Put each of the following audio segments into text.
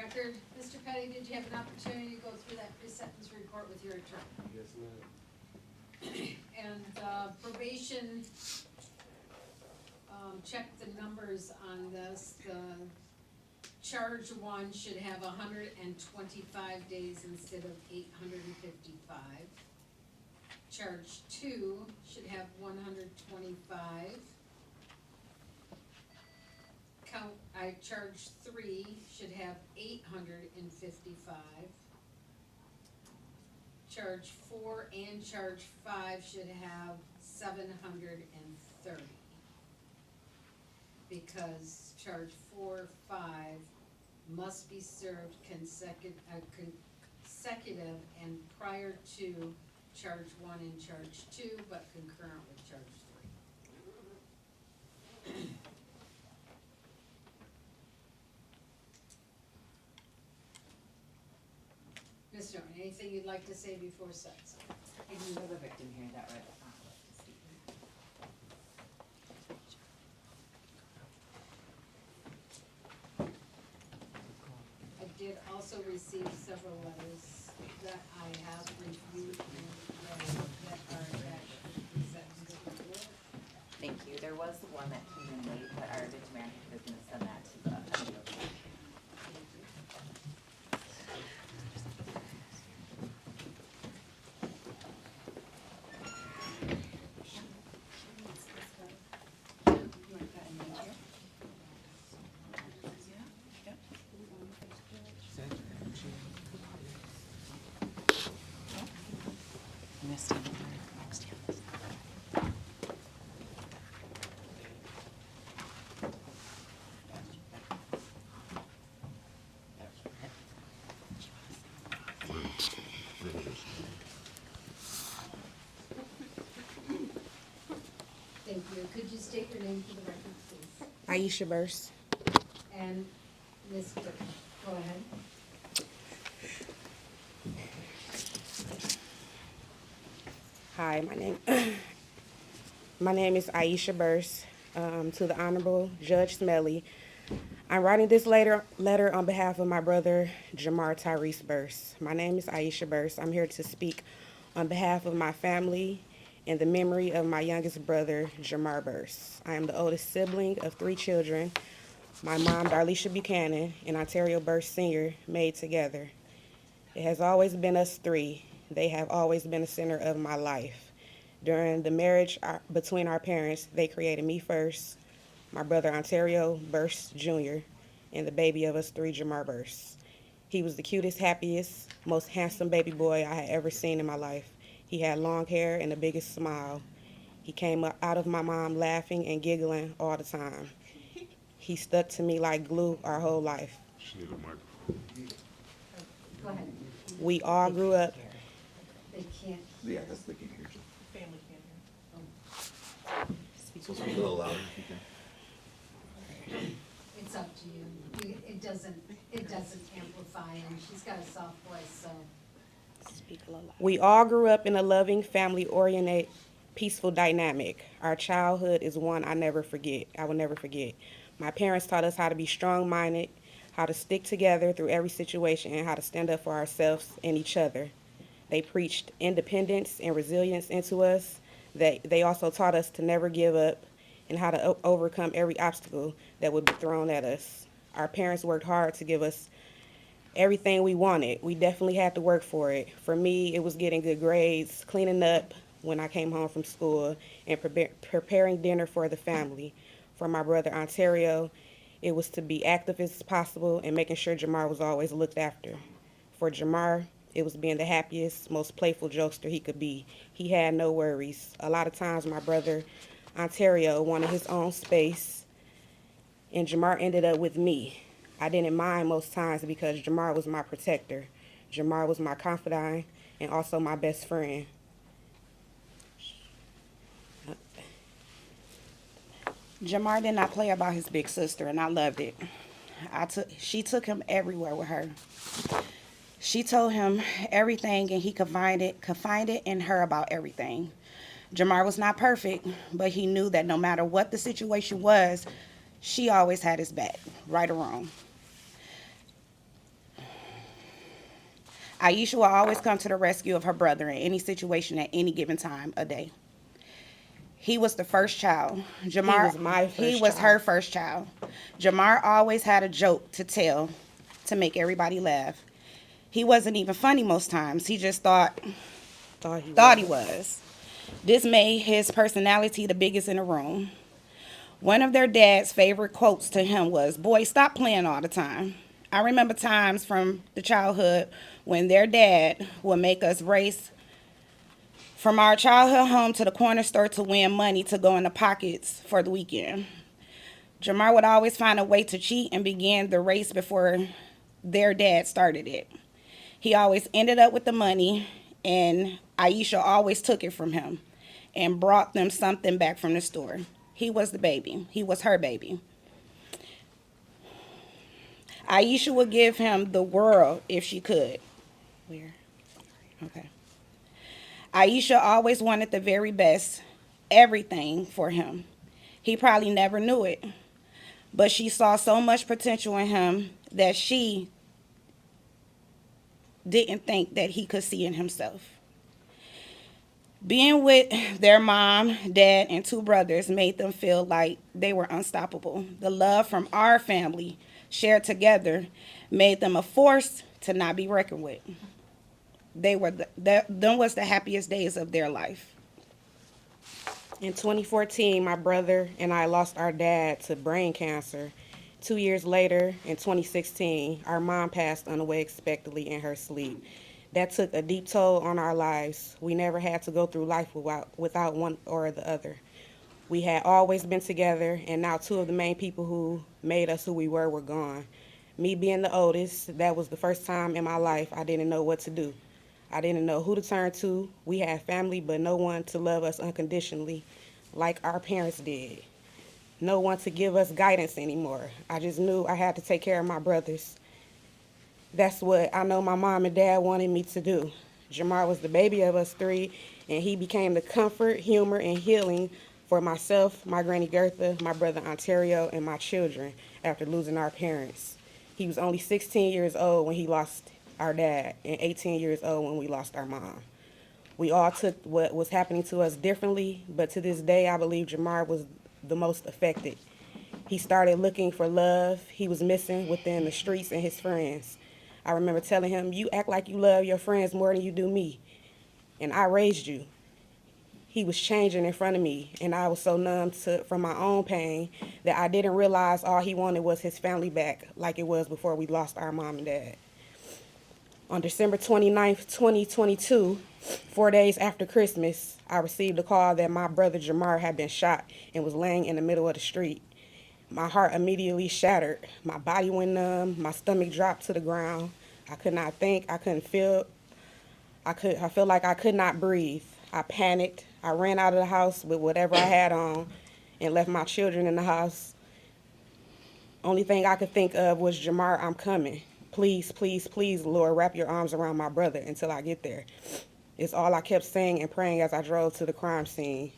record. Mr. Petty, did you have an opportunity to go through that pre-sentence report with your attorney? Yes, ma'am. And probation, check the numbers on this. The charge one should have 125 days instead of 855. Charge two should have 125. Charge three should have 855. Charge four and charge five should have 730. Because charge 4, 5 must be served consecutive and prior to charge one and charge two, but concurrent with charge three. Ms. Norton, anything you'd like to say before sentencing? If you have a victim here that read the statement. I did also receive several letters that I have reviewed and read that are attached to the sentence report. Thank you. There was the one that came in late, but our victim advocate is gonna send that to the appeal. Thank you. Could you state your name for the record, please? Aisha Burse. And Ms. Burke, go ahead. Hi, my name is Aisha Burse. To the Honorable Judge Smelly, I'm writing this letter on behalf of my brother Jamar Tyrese Burse. My name is Aisha Burse. I'm here to speak on behalf of my family in the memory of my youngest brother, Jamar Burse. I am the oldest sibling of 3 children. My mom, Darlisha Buchanan, and Ontario Burse Sr. made together. It has always been us 3. They have always been the center of my life. During the marriage between our parents, they created me first, my brother Ontario Burse Jr., and the baby of us 3, Jamar Burse. He was the cutest, happiest, most handsome baby boy I had ever seen in my life. He had long hair and the biggest smile. He came up out of my mom laughing and giggling all the time. He stuck to me like glue our whole life. Go ahead. We all grew up. They can't. Yeah, that's the key here. Family can So speak a little louder if you can. It's up to you. It doesn't amplify, and she's got a soft voice, so. We all grew up in a loving, family-oriented, peaceful dynamic. Our childhood is one I will never forget. My parents taught us how to be strong-minded, how to stick together through every situation, and how to stand up for ourselves and each other. They preached independence and resilience into us. They also taught us to never give up and how to overcome every obstacle that would be thrown at us. Our parents worked hard to give us everything we wanted. We definitely had to work for it. For me, it was getting good grades, cleaning up when I came home from school, and preparing dinner for the family. For my brother Ontario, it was to be active as possible and making sure Jamar was always looked after. For Jamar, it was being the happiest, most playful jokester he could be. He had no worries. A lot of times my brother Ontario wanted his own space, and Jamar ended up with me. I didn't mind most times because Jamar was my protector. Jamar was my confidant and also my best friend. Jamar did not play about his big sister, and I loved it. She took him everywhere with her. She told him everything, and he confided in her about everything. Jamar was not perfect, but he knew that no matter what the situation was, she always had his back, right or wrong. Aisha will always come to the rescue of her brother in any situation at any given time of day. He was the first child. Jamar, was my he first was child. her first child. Jamar always had a joke to tell to make everybody laugh. He wasn't even funny most times. He just thought he was. This made his personality the biggest in the room. One of their dad's favorite quotes to him was, "Boy, stop playing all the time." I remember times from the childhood when their dad would make us race from our childhood home to the corner store to win money to go in the pockets for the weekend. Jamar would always find a way to cheat and begin the race before their dad started it. He always ended up with the money, and Aisha always took it from him and brought them something back from the store. He was the baby. He was her baby. Aisha would give him the world if she could. Where? Okay. Aisha always wanted the very best, everything for him. He probably never knew it, but she saw so much potential in him that she didn't think that he could see in himself. Being with their mom, dad, and two brothers made them feel like they were unstoppable. The love from our family shared together made them a force to not be reckoned with. Them was the happiest days of their life. In 2014, my brother and I lost our dad to brain cancer. 2 years later, in 2016, our mom passed unexpectedly in her sleep. That took a deep toll on our lives. We never had to go through life without one or the other. We had always been together, and now two of the main people who made us who we were gone. Me being the oldest, that was the first time in my life I didn't know what to do. I didn't know who to turn to. We had family, but no one to love us unconditionally like our parents did. No one to give us guidance anymore. I just knew I had to take care of my brothers. That's what I know my mom and dad wanted me to do. Jamar was the baby of us three, and he became the comfort, humor, and healing for myself, my granny Gertha, my brother Ontario, and my children after losing our parents. He was only 16 years old when he lost our dad and 18 years old when we lost our mom. We all took what was happening to us differently, but to this day, I believe Jamar was the most affected. He started looking for love he was missing within the streets and his friends. I remember telling him, "You act like you love your friends more than you do me, and I raised you." He was changing in front of me, and I was so numb from my own pain that I didn't realize all he wanted was his family back like it was before we lost our mom and dad. On December 29th, 2022, 4 days after Christmas, I received a call that my brother Jamar had been shot and was laying in the middle of the street. My heart immediately shattered. My body went numb. My stomach dropped to the ground. I could not think. I couldn't feel. I felt like I could not breathe. I panicked. I ran out of the house with whatever I had on and left my children in the house. Only thing I could think of was, "Jamar, I'm coming. Please, please, please, Lord, wrap your arms around my brother until I get there." It's all I kept saying and praying as I drove to the crime scene.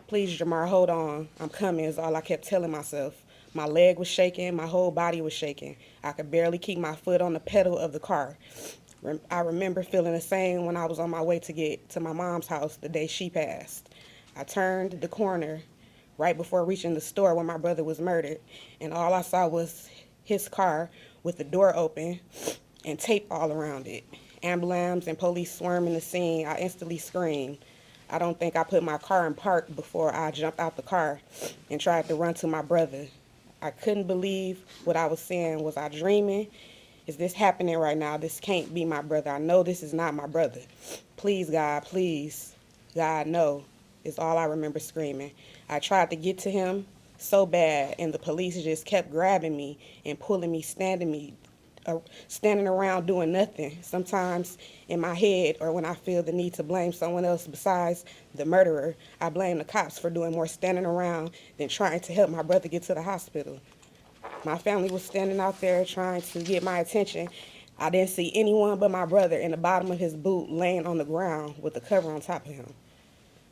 "Please, Jamar, hold on. I'm coming," is all I kept telling myself. My leg was shaking. My whole body was shaking. I could barely keep my foot on the pedal of the car. I remember feeling the same when I was on my way to get to my mom's house the day she passed. I turned the corner right before reaching the store where my brother was murdered, and all I saw was his car with the door open and tape all around it. Ambulance and police swarming the scene. I instantly screamed. I don't think I put my car in park before I jumped out the car and tried to run to my brother. I couldn't believe what I was seeing. Was I dreaming? Is this happening right now? This can't be my brother. I know this is not my brother. Please, God, please. God, no. Is all I remember screaming. I tried to get to him so bad, and the police just kept grabbing me and pulling me, standing around doing nothing. Sometimes in my head, or when I feel the need to blame someone else besides the murderer, I blame the cops for doing more standing around than trying to help my brother get to the hospital. My family was standing out there trying to get my attention. I didn't see anyone but my brother in the bottom of his boot laying on the ground with the cover on top of him.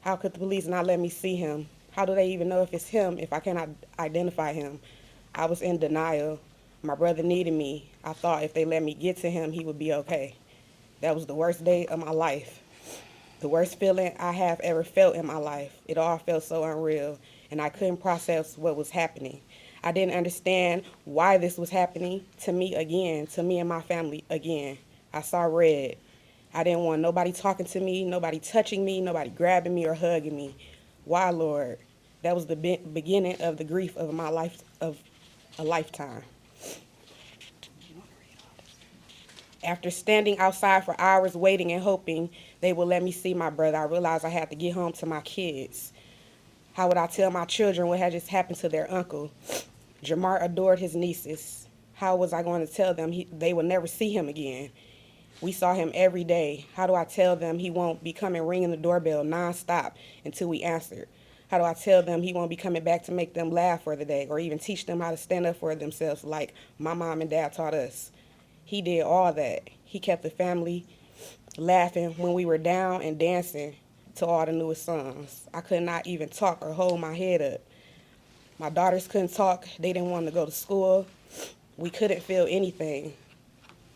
How could the police not let me see him? How do they even know if it's him if I cannot identify him? I was in denial. My brother needed me. I thought if they let me get to him, he would be okay. That was the worst day of my life. The worst feeling I have ever felt in my life. It all felt so unreal, and I couldn't process what was happening. I didn't understand why this was happening to me again, to me and my family again. I saw red. I didn't want nobody talking to me, nobody touching me, nobody grabbing me or hugging me. Why, Lord? That was the beginning of the grief of my life, of a lifetime. After standing outside for hours waiting and hoping they would let me see my brother, I realized I had to get home to my kids. How would I tell my children what had just happened to their uncle? Jamar adored his nieces. How was I going to tell them they would never see him again? We saw him every day. How do I tell them he won't be coming ringing the doorbell nonstop until we answer? How do I tell them he won't be coming back to make them laugh for the day or even teach them how to stand up for themselves like my mom and dad taught us? He did all that. He kept the family laughing when we were down and dancing to all the newest songs. I could not even talk or hold my head up. My daughters couldn't talk. They didn't want to go to school. We couldn't feel anything.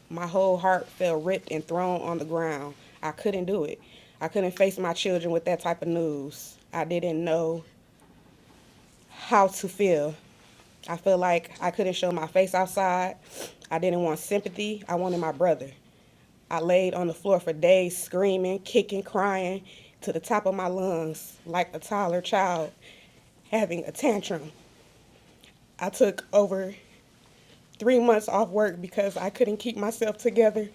My whole heart felt ripped and thrown on the ground. I couldn't do it. I couldn't face my children with that type of news. I didn't know how to feel. I felt like I couldn't show my face outside. I didn't want sympathy. I wanted my brother. I laid on the floor for days screaming, kicking, crying to the top of my lungs like a toddler child having a tantrum. I took over 3 months off work because I couldn't keep myself together.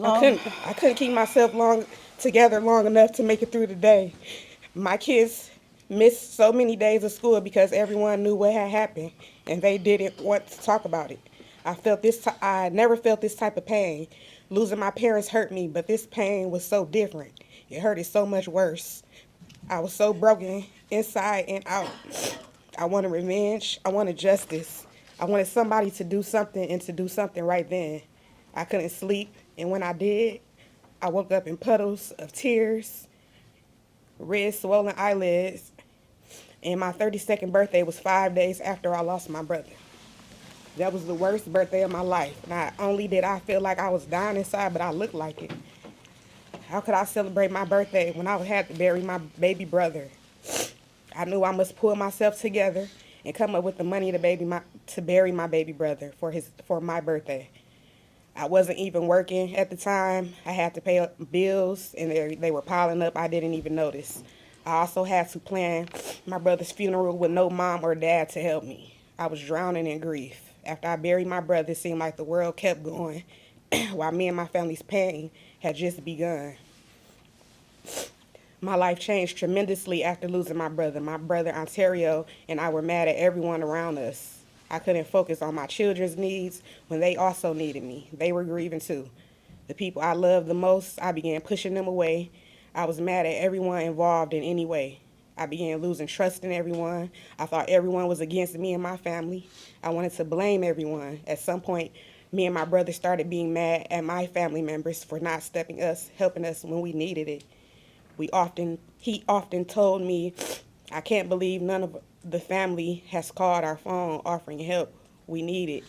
I couldn't keep myself together long enough to make it through the day. My kids missed so many days of school because everyone knew what had happened, and they didn't want to talk about it. I never felt this type of pain. Losing my parents hurt me, but this pain was so different. It hurted so much worse. I was so broken inside and out. I wanted revenge. I wanted justice. I wanted somebody to do something and to do something right then. I couldn't sleep, and when I did, I woke up in puddles of tears, red swollen eyelids, and my 32nd birthday was 5 days after I lost my brother. That was the worst birthday of my life. Not only did I feel like I was dying inside, but I looked like it. How could I celebrate my birthday when I had to bury my baby brother? I knew I must pull myself together and come up with the money to bury my baby brother for my birthday. I wasn't even working at the time. I had to pay bills, and they were piling up. I didn't even notice. I also had to plan my brother's funeral with no mom or dad to help me. I was drowning in grief. After I buried my brother, it seemed like the world kept going while me and my family's pain had just begun. My life changed tremendously after losing my brother. My brother, Ontario, and I were mad at everyone around us. I couldn't focus on my children's needs when they also needed me. They were grieving too. The people I loved the most, I began pushing them away. I was mad at everyone involved in any way. I began losing trust in everyone. I thought everyone was against me and my family. I wanted to blame everyone. At some point, me and my brother started being mad at my family members for not helping us when we needed it. He often told me, I can't believe none of the family has called our phone offering help. We need it.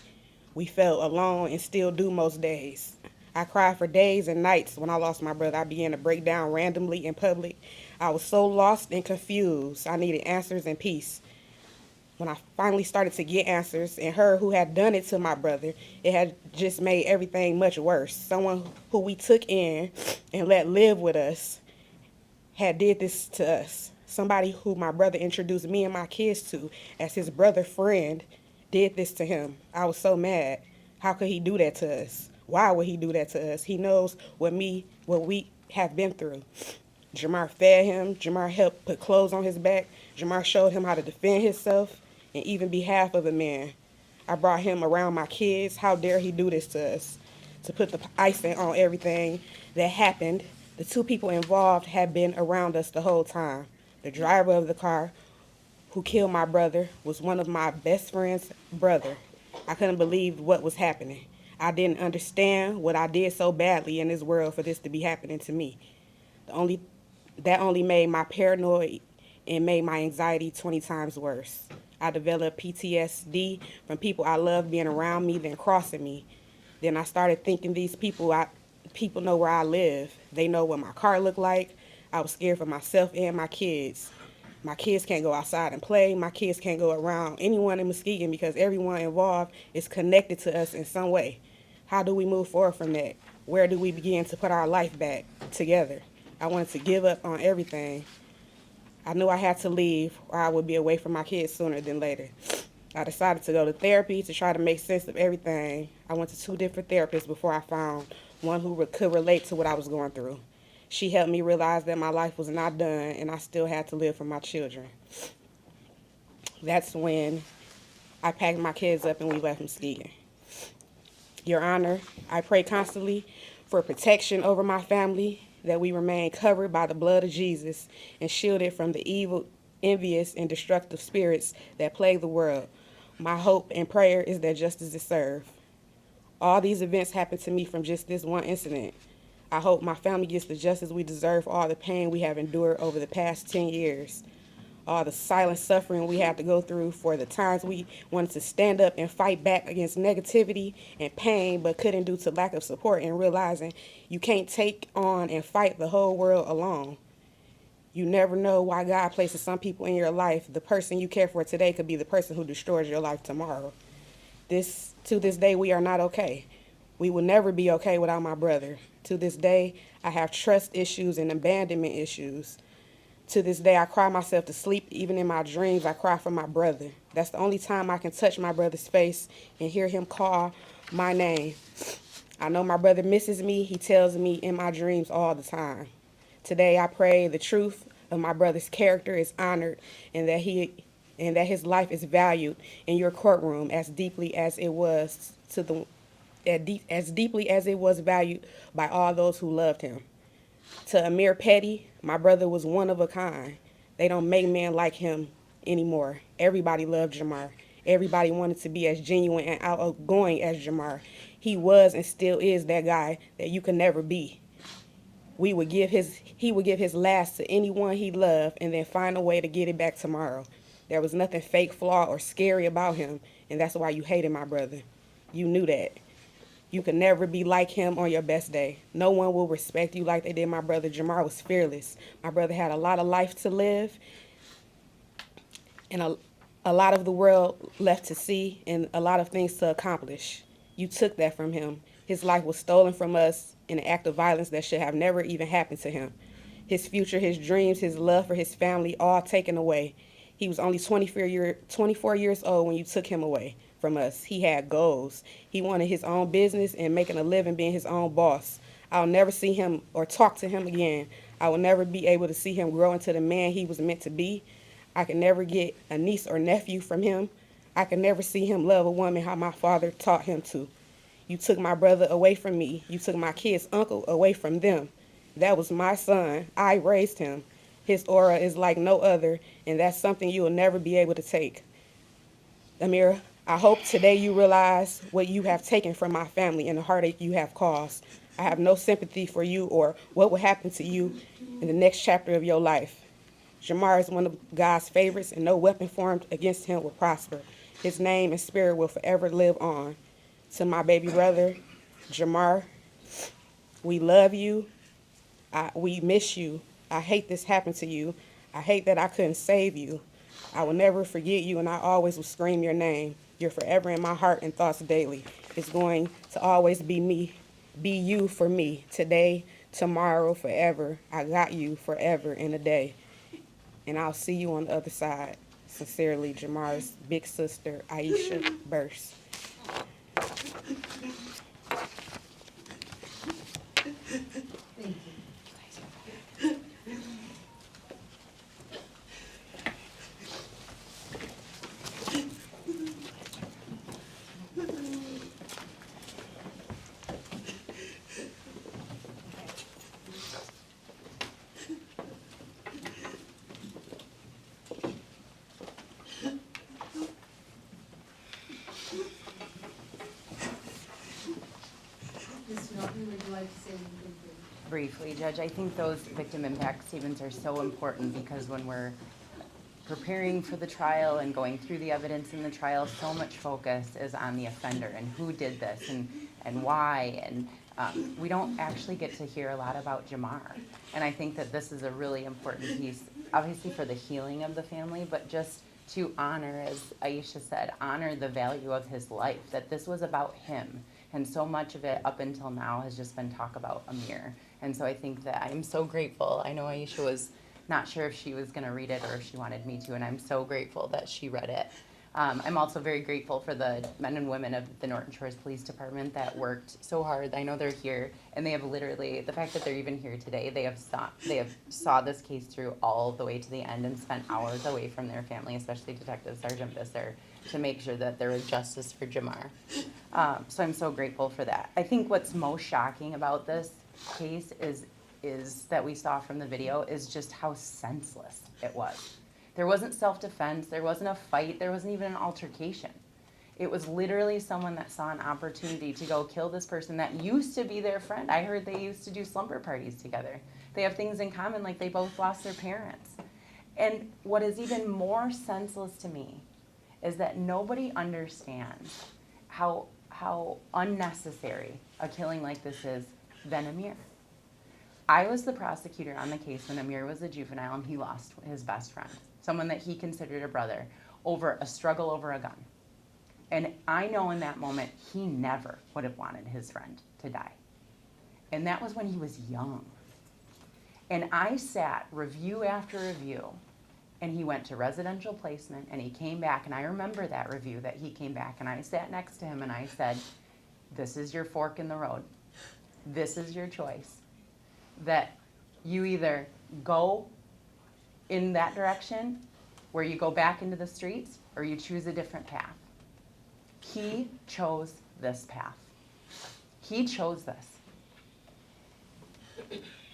We felt alone and still do most days. I cried for days and nights when I lost my brother. I began to break down randomly in public. I was so lost and confused. I needed answers and peace. When I finally started to get answers, and her who had done it to my brother, it had just made everything much worse. Someone who we took in and let live with us had did this to us. Somebody who my brother introduced me and my kids to as his brother friend did this to him. I was so mad. How could he do that to us? Why would he do that to us? He knows what we have been through. Jamar fed him. Jamar helped put clothes on his back. Jamar showed him how to defend himself and even be half of a man. I brought him around my kids. How dare he do this to us? To put the icing on everything that happened, the two people involved had been around us the whole time. The driver of the car who killed my brother was one of my best friend's brother. I couldn't believe what was happening. I didn't understand what I did so badly in this world for this to be happening to me. That only made my paranoid and made my anxiety 20 times worse. I developed PTSD from people I love being around me, then crossing me. Then I started thinking these people know where I live. They know what my car looked like. I was scared for myself and my kids. My kids can't go outside and play. My kids can't go around anyone in Muskegon because everyone involved is connected to us in some way. How do we move forward from that? Where do we begin to put our life back together? I wanted to give up on everything. I knew I had to leave or I would be away from my kids sooner than later. I decided to go to therapy to try to make sense of everything. I went to 2 different therapists before I found one who could relate to what I was going through. She helped me realize that my life was not done and I still had to live for my children. That's when I packed my kids up and we left Muskegon. Your Honor, I pray constantly for protection over my family, that we remain covered by the blood of Jesus and shielded from the evil, envious, and destructive spirits that plague the world. My hope and prayer is that justice is served. All these events happened to me from just this one incident. I hope my family gets the justice we deserve for all the pain we have endured over the past 10 years. All the silent suffering we had to go through, for the times we wanted to stand up and fight back against negativity and pain but couldn't due to lack of support, and realizing you can't take on and fight the whole world alone. You never know why God places some people in your life. The person you care for today could be the person who destroys your life tomorrow. To this day, we are not okay. We will never be okay without my brother. To this day, I have trust issues and abandonment issues. To this day, I cry myself to sleep. Even in my dreams, I cry for my brother. That's the only time I can touch my brother's face and hear him call my name. I know my brother misses me. He tells me in my dreams all the time. Today, I pray the truth of my brother's character is honored and that his life is valued in your courtroom as deeply as it was valued by all those who loved him. To Amir Petty, my brother was one of a kind. They don't make men like him anymore. Everybody loved Jamar. Everybody wanted to be as genuine and outgoing as Jamar. He was and still is that guy that you can never be. He would give his last to anyone he loved and then find a way to get it back tomorrow. There was nothing fake, flawed, or scary about him, and that's why you hated my brother. You knew that. You could never be like him on your best day. No one will respect you like they did my brother. Jamar was fearless. My brother had a lot of life to live and a lot of the world left to see and a lot of things to accomplish. You took that from him. His life was stolen from us in an act of violence that should have never even happened to him. His future, his dreams, his love for his family, all taken away. He was only 24 years old when you took him away from us. He had goals. He wanted his own business and making a living being his own boss. I'll never see him or talk to him again. I will never be able to see him grow into the man he was meant to be. I can never get a niece or nephew from him. I can never see him love a woman how my father taught him to. You took my brother away from me. You took my kid's uncle away from them. That was my son. I raised him. His aura is like no other, and that's something you will never be able to take. Amir, I hope today you realize what you have taken from my family and the heartache you have caused. I have no sympathy for you or what will happen to you in the next chapter of your life. Jamar is one of God's favorites, and no weapon formed against him will prosper. His name and spirit will forever live on. To my baby brother, Jamar, we love you. We miss you. I hate this happened to you. I hate that I couldn't save you. I will never forget you, and I always will scream your name. You're forever in my heart and thoughts daily. It's going to always be me, be you for me, today, tomorrow, forever. I got you forever in a day. And I'll see you on the other side. Sincerely, Jamar's big sister, Aisha Burse. Thank you. Ms. Norton, would you like to say anything? Briefly, Judge, I think those victim impact statements are so important because when we're preparing for the trial and going through the evidence in the trial, so much focus is on the offender and who did this and why. And we don't actually get to hear a lot about Jamar. And I think that this is a really important piece, obviously for the healing of the family, but just to honor, as Aisha said, honor the value of his life, that this was about him. And so much of it up until now has just been talk about Amir. And so I think that I'm so grateful. I know Aisha was not sure if she was going to read it or if she wanted me to, and I'm so grateful that she read it. I'm also very grateful for the men and women of the Norton Shores Police Department that worked so hard. I know they're here, and they have literally, the fact that they're even here today, they have saw this case through all the way to the end and spent hours away from their family, especially Detective Sergeant Visser, to make sure that there was justice for Jamar. So I'm so grateful for that. I think what's most shocking about this case is that we saw from the video is just how senseless it was. There wasn't self-defense, there wasn't a fight, there wasn't even an altercation. It was literally someone that saw an opportunity to go kill this person that used to be their friend. I heard they used to do slumber parties together. They have things in common, like they both lost their parents. And what is even more senseless to me is that nobody understands how unnecessary a killing like this is than Amir. I was the prosecutor on the case when Amir was a juvenile and he lost his best friend, someone that he considered a brother, over a struggle over a gun. And I know in that moment, he never would have wanted his friend to die. And that was when he was young. And I sat review after review, and he went to residential placement, and he came back, and I remember that review that he came back, and I sat next to him, and I said, this is your fork in the road. This is your choice. That you either go in that direction where you go back into the streets or you choose a different path. He chose this path. He chose this.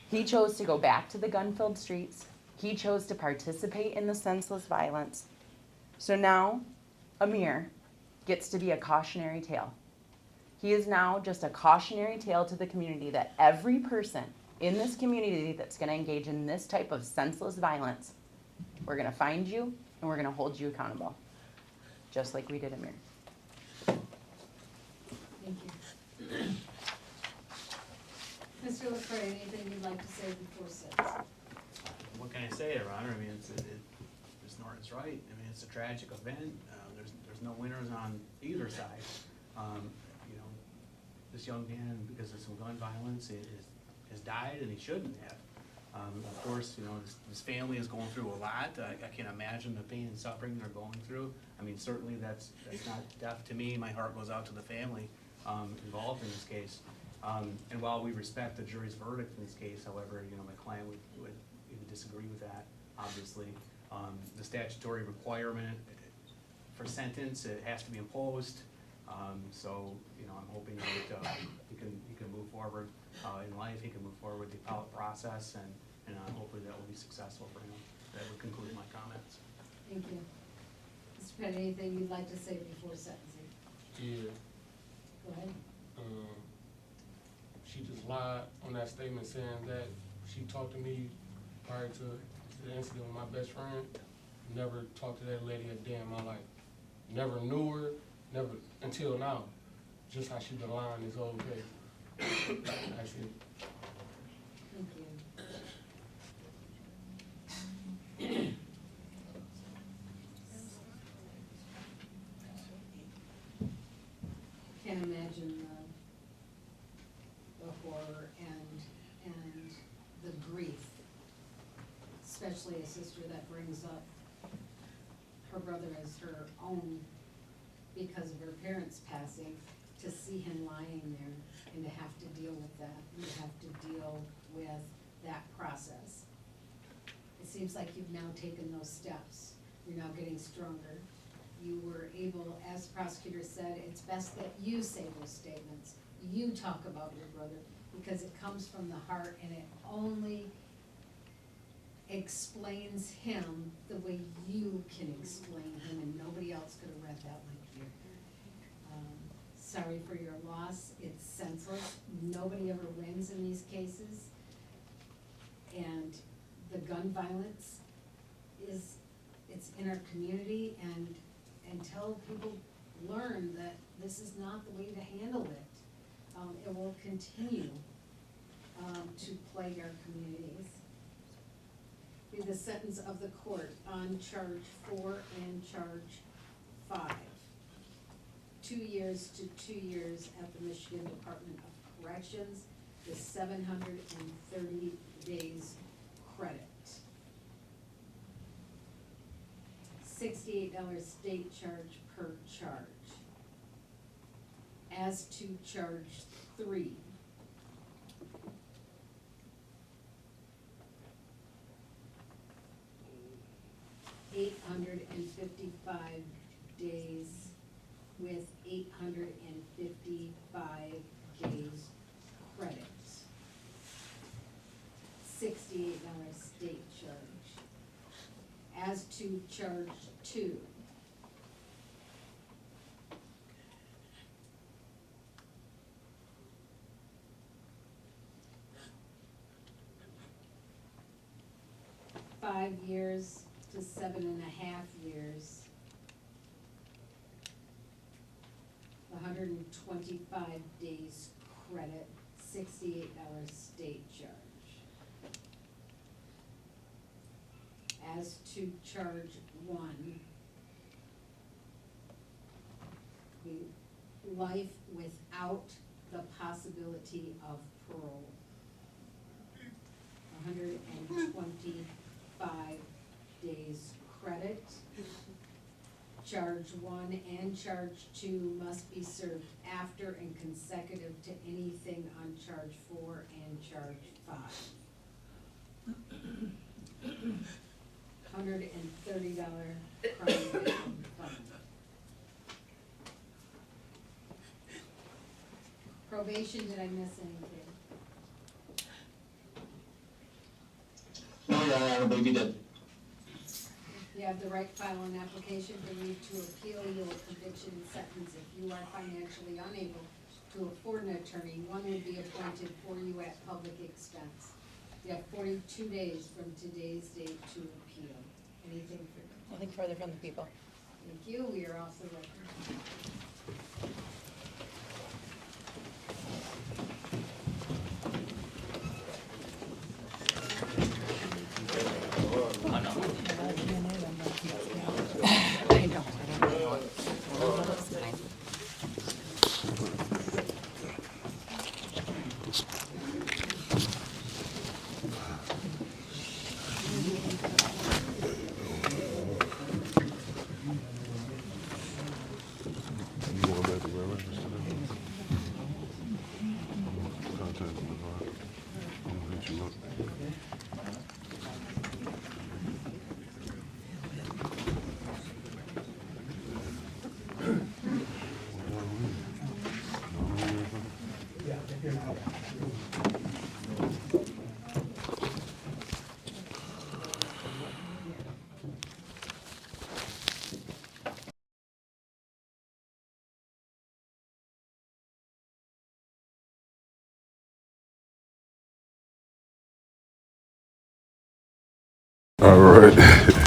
He chose to go back to the gun-filled streets. He chose to participate in the senseless violence. So now Amir gets to be a cautionary tale. He is now just a cautionary tale to the community that every person in this community that's going to engage in this type of senseless violence, we're going to find you and we're going to hold you accountable, just like we did Amir. Thank you. Mr. LaCroix, anything you'd like to say before six? What can I say, Your Honor? I mean, Ms. Norton's right. I mean, it's a tragic event. There's no winners on either side. You know, this young man, because of some gun violence, has died, and he shouldn't have. Of course, you know, his family is going through a lot. I can't imagine the pain and suffering they're going through. I mean, certainly that's not death to me. My heart goes out to the family involved in this case. And while we respect the jury's verdict in this case, however, you know, my client would disagree with that, obviously. The statutory requirement for sentence, it has to be imposed. So, you know, I'm hoping that he can move forward in life. He can move forward with the appellate process, and hopefully that will be successful for him. That would conclude my comments. Thank you. Mr. Pettit, anything you'd like to say before sentencing? Yeah, Go ahead. she just lied on that statement saying that she talked to me prior to the incident with my best friend. Never talked to that lady a day in my life. Never knew her, never, until now. Just how she been lying this whole case. That's it. Thank you. Can't imagine the horror and the grief, especially a sister that brings up her brother as her own because of her parents' passing, to see him lying there and to have to deal with that, and to have to deal with that process. It seems like you've now taken those steps. You're now getting stronger. You were able, as the prosecutor said, it's best that you say those statements. You talk about your brother, because it comes from the heart, and it only explains him the way you can explain him, and nobody else could have read that like you. Sorry for your loss. It's senseless. Nobody ever wins in these cases. And the gun violence is it's in our community, and until people learn that this is not the way to handle it, it will continue to plague our communities. Be the sentence of the court on charge 4 and charge 5. 2 years to 2 years at the Michigan Department of Corrections with 730 days credit. $68 state charge per charge. As to charge 3, $855 days with 855 days credit. $68 state charge. As to charge 2, $5 years to 7.5 years. 125 days credit, $68 state charge. As to charge 1, life without the possibility of parole. 125 days credit. Charge 1 and charge 2 must be served after and consecutive to anything on charge 4 and charge 5. $130 crime victim fund. Probation, did I miss anything? No, Your Honor, I believe you did. You have the right to file an application for leave to appeal your conviction and sentence. If you are financially unable to afford an attorney, one would be appointed for you at public expense. You have 42 days from today's date to appeal. Anything further? Nothing further from the people. Thank you. We are off the record. I know. It's fine. You going back to where records today? Contact them tomorrow. I'm gonna hit you up. All right.